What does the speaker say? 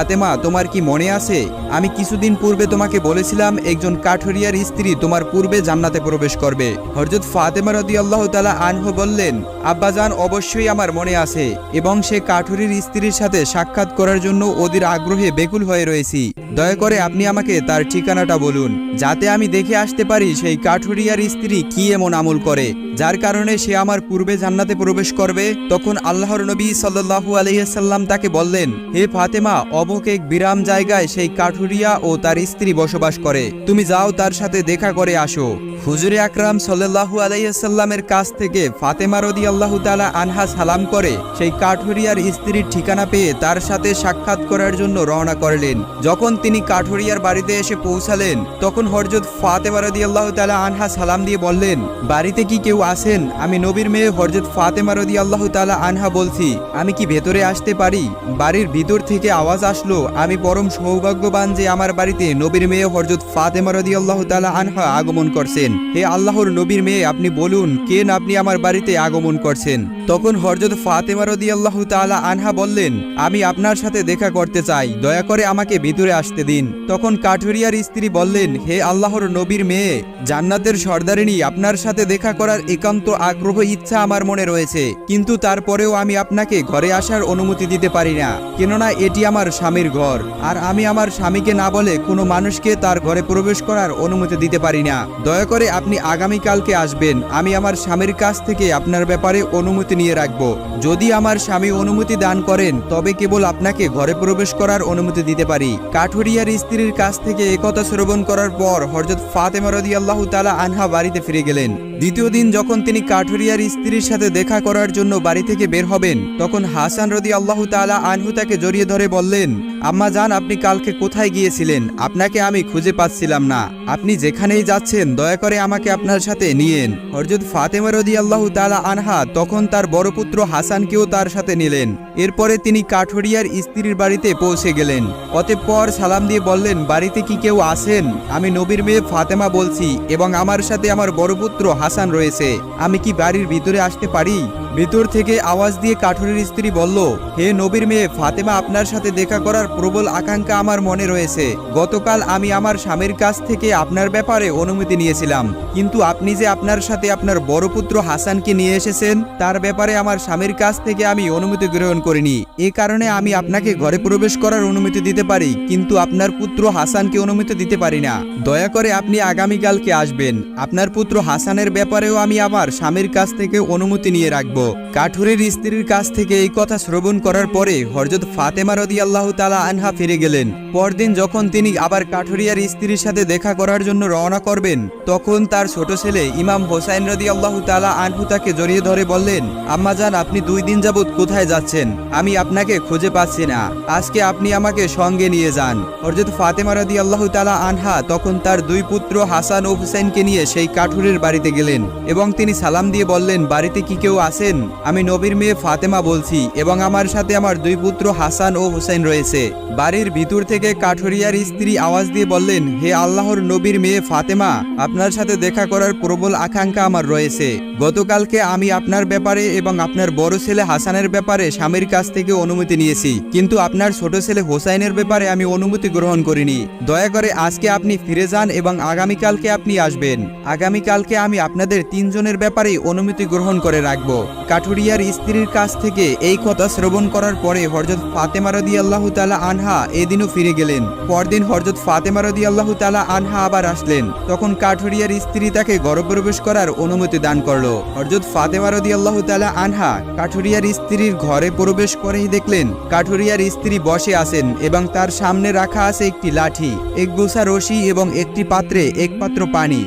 ফাতেমা, তোমার কি মনে আছে আমি কিছুদিন পূর্বে তোমাকে বলেছিলাম একজন কাঠুরিয়ার স্ত্রী তোমার পূর্বে জান্নাতে প্রবেশ করবে। হযরত ফাতেমা রাদিয়াল্লাহু তাআলা আনহা বললেন, আব্বাজান, অবশ্যই আমার মনে আছে এবং সে কাঠুরির স্ত্রীর সাথে সাক্ষাৎ করার জন্য অধীর আগ্রহে বেকুল হয়ে রয়েছি। দয়া করে আপনি আমাকে তার ঠিকানাটা বলুন, যাতে আমি দেখে আসতে পারি সেই কাঠুরিয়ার স্ত্রী কি এমন আমল করে যার কারণে সে আমার পূর্বে জান্নাতে প্রবেশ করবে। তখন আল্লাহর নবী সাল্লাল্লাহু আলাইহি সাল্লাম তাকে বললেন, হে ফাতেমা, অমুক এক বিরাম জায়গায় সেই কাঠুরিয়া ও তার স্ত্রী বসবাস করে, তুমি যাও তার সাথে দেখা করে আসো। হুজুরে আকরাম সাল্লাল্লাহু আলাইহি সাল্লামের কাছ থেকে ফাতেমা রাদিয়াল্লাহু তাআলা আনহা সালাম করে সেই কাঠুরিয়ার স্ত্রীর ঠিকানা পেয়ে তার সাথে সাক্ষাৎ করার জন্য রওনা করলেন। যখন তিনি কাঠুরিয়ার বাড়িতে এসে পৌঁছালেন তখন হযরত ফাতেমা রাদিয়াল্লাহু তাআলা আনহা সালাম দিয়ে বললেন, বাড়িতে কি কেউ আছেন? আমি নবীর মেয়ে হযরত ফাতেমা রাদিয়াল্লাহু তাআলা আনহা বলছি, আমি কি ভেতরে আসতে পারি? বাড়ির ভিতর থেকে আওয়াজ আসলো, আমি পরম সৌভাগ্যবান যে আমার বাড়িতে নবীর মেয়ে হযরত ফাতেমা রাদিয়াল্লাহু তাআলা আনহা আগমন করছেন। হে আল্লাহর নবীর মেয়ে, আপনি বলুন কেন আপনি আমার বাড়িতে আগমন করছেন? তখন হযরত ফাতেমা রাদিয়াল্লাহু তাআলা আনহা বললেন, আমি আপনার সাথে দেখা করতে চাই, দয়া করে আমাকে ভিতরে আসতে দিন। তখন কাঠুরিয়ার স্ত্রী বললেন, হে আল্লাহর নবীর মেয়ে, জান্নাতের সর্দারিনী, আপনার সাথে দেখা করার একান্ত আগ্রহ ইচ্ছা আমার মনে রয়েছে, কিন্তু তারপরেও আমি আপনাকে ঘরে আসার অনুমতি দিতে পারি না, কেননা এটি আমার স্বামীর ঘর, আর আমি আমার স্বামীকে না বলে কোনো মানুষকে তার ঘরে প্রবেশ করার অনুমতি দিতে পারি না। দয়া করে আপনি আগামীকালকে আসবেন, আমি আমার স্বামীর কাছ থেকে আপনার ব্যাপারে অনুমতি নিয়ে রাখবো। যদি আমার স্বামী অনুমতি দান করেন তবে কেবল আপনাকে ঘরে প্রবেশ করার অনুমতি দিতে পারি। কাঠুরিয়ার স্ত্রীর কাছ থেকে একথা শ্রবণ করার পর হযরত ফাতেমা রাদিয়াল্লাহু তাআলা আনহা বাড়িতে ফিরে গেলেন। দ্বিতীয় দিন যখন তিনি কাঠুরিয়ার স্ত্রীর সাথে দেখা করার জন্য বাড়ি থেকে বের হবেন তখন হাসান রাদিয়াল্লাহু তাআলা আনহু তাকে জড়িয়ে ধরে বললেন, আম্মা জান, আপনি কালকে কোথায় গিয়েছিলেন? আপনাকে আমি খুঁজে পাচ্ছিলাম না, আপনি যেখানেই যাচ্ছেন দয়া করে আমাকে আপনার সাথে নিয়েন। হযরত ফাতেমা রাদিয়াল্লাহু তাআলা আনহা তখন তার বড় পুত্র হাসানকেও তার সাথে নিলেন। এরপরে তিনি কাঠুরিয়ার স্ত্রীর বাড়িতে পৌঁছে গেলেন। অতঃপর সালাম দিয়ে বললেন, বাড়িতে কি কেউ আছেন? আমি নবীর মেয়ে ফাতেমা বলছি এবং আমার সাথে আমার বড় পুত্র হাসান রয়েছে, আমি কি বাড়ির ভিতরে আসতে পারি? ভিতর থেকে আওয়াজ দিয়ে কাঠুরির স্ত্রী বলল, হে নবীর মেয়ে ফাতেমা, আপনার সাথে দেখা করার প্রবল আকাঙ্ক্ষা আমার মনে রয়েছে। গতকাল আমি আমার স্বামীর কাছ থেকে আপনার ব্যাপারে অনুমতি নিয়েছিলাম, কিন্তু আপনি যে আপনার সাথে আপনার বড় পুত্র হাসানকে নিয়ে এসেছেন তার ব্যাপারে আমার স্বামীর কাছ থেকে আমি অনুমতি গ্রহণ করিনি। এ কারণে আমি আপনাকে ঘরে প্রবেশ করার অনুমতি দিতে পারি, কিন্তু আপনার পুত্র হাসানকে অনুমতি দিতে পারি না। দয়া করে আপনি আগামীকালকে আসবেন, আপনার পুত্র হাসানের ব্যাপারেও আমি আমার স্বামীর কাছ থেকে অনুমতি নিয়ে রাখব। কাঠুরির স্ত্রীর কাছ থেকে এই কথা শ্রবণ করার পরে হযরত ফাতেমা রাদিয়াল্লাহু তাআলা আনহা ফিরে গেলেন। পরদিন যখন তিনি আবার কাঠুরিয়ার স্ত্রীর সাথে দেখা করার জন্য রওনা করবেন তখন তার ছোট ছেলে ইমাম হোসাইন রাদিয়াল্লাহু তাআলা আনহু তাকে জড়িয়ে ধরে বললেন, আম্মা জান, আপনি 2 দিন যাবত কোথায় যাচ্ছেন? আমি আপনাকে খুঁজে পাচ্ছি না, আজকে আপনি আমাকে সঙ্গে নিয়ে যান। হযরত ফাতেমা রাদিয়াল্লাহু তাআলা আনহা তখন তার 2 পুত্র হাসান ও হুসাইনকে নিয়ে সেই কাঠুরির বাড়িতে গেলেন এবং তিনি সালাম দিয়ে বললেন, বাড়িতে কি কেউ আছেন? আমি নবীর মেয়ে ফাতেমা বলছি এবং আমার সাথে আমার 2 পুত্র হাসান ও হুসাইন রয়েছে। বাড়ির ভিতর থেকে কাঠুরিয়ার স্ত্রী আওয়াজ দিয়ে বললেন, হে আল্লাহর নবীর মেয়ে ফাতেমা, আপনার সাথে দেখা করার প্রবল আকাঙ্ক্ষা আমার রয়েছে। গতকালকে আমি আপনার ব্যাপারে এবং আপনার বড় ছেলে হাসানের ব্যাপারে স্বামীর কাছ থেকে অনুমতি নিয়েছি, কিন্তু আপনার ছোট ছেলে হোসাইনের ব্যাপারে আমি অনুমতি গ্রহণ করিনি। দয়া করে আজকে আপনি ফিরে যান এবং আগামীকালকে আপনি আসবেন। আগামীকালকে আমি আপনাদের 3 জনের ব্যাপারে অনুমতি গ্রহণ করে রাখব। কাঠুরিয়ার স্ত্রীর কাছ থেকে এই কথা শ্রবণ করার পরে হযরত ফাতেমা রাদিয়াল্লাহু তাআলা আনহা এদিনও ফিরে গেলেন। পরদিন হযরত ফাতেমা রাদিয়াল্লাহু তাআলা আনহা আবার আসলেন। তখন কাঠুরিয়ার স্ত্রী তাকে ঘরে প্রবেশ করার অনুমতি দান করলো। হযরত ফাতেমা রাদিয়াল্লাহু তাআলা আনহা কাঠুরিয়ার স্ত্রীর ঘরে প্রবেশ করেই দেখলেন কাঠুরিয়ার স্ত্রী বসে আছেন এবং তার সামনে রাখা আছে একটি লাঠি, এক গোছা রশি এবং একটি পাত্রে এক পাত্র পানি।